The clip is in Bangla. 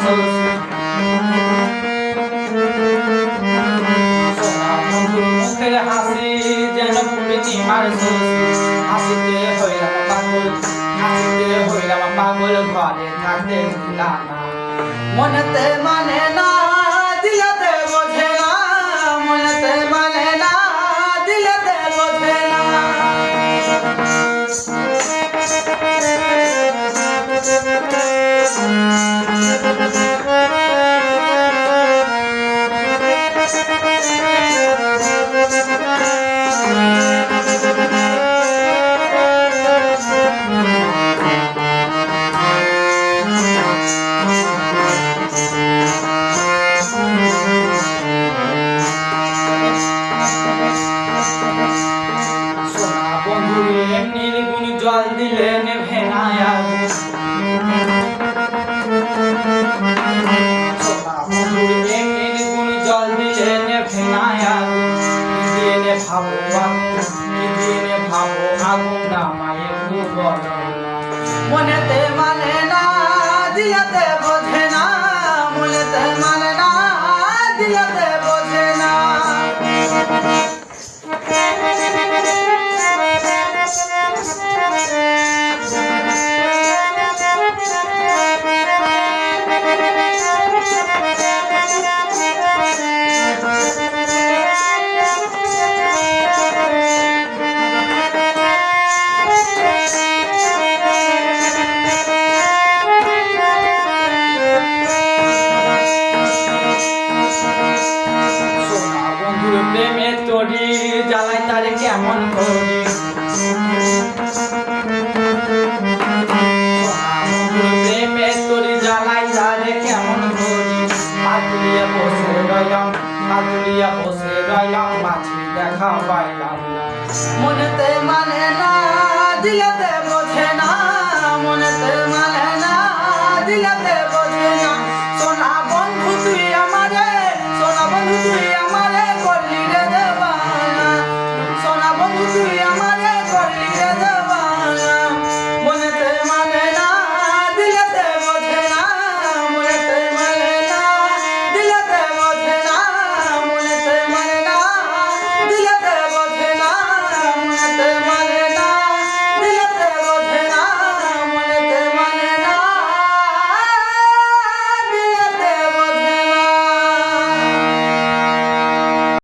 মারছসি সোনা বন্ধুর মুখের হাসি যেন পূর্ণিমার শশী হাসিতে হইলাম পাগল ঘরে থাকতে না মনেতে মানে না দিলতে বোঝে না মনেতে মানে না দিলতে বোঝে না নির্গুণ জল দিলে নেভে না আগুন নির্গুণ জল দিলে নেভে না আগুন দিনে ভাবো দিনে ভাবো আগুন না মায়ে বল মনেতে মানে না দিয়াতে বোঝে না মনেতে মানে না দিয়াতে বোঝে না প্রেমে তোরি জ্বালাই তারে কেমন করি প্রেমে তোরি জ্বালাই তারে কেমন করি পাতুলিয়া বসে রইলাম মাছি দেখা পাইলাম না মনেতে মানে না দিলে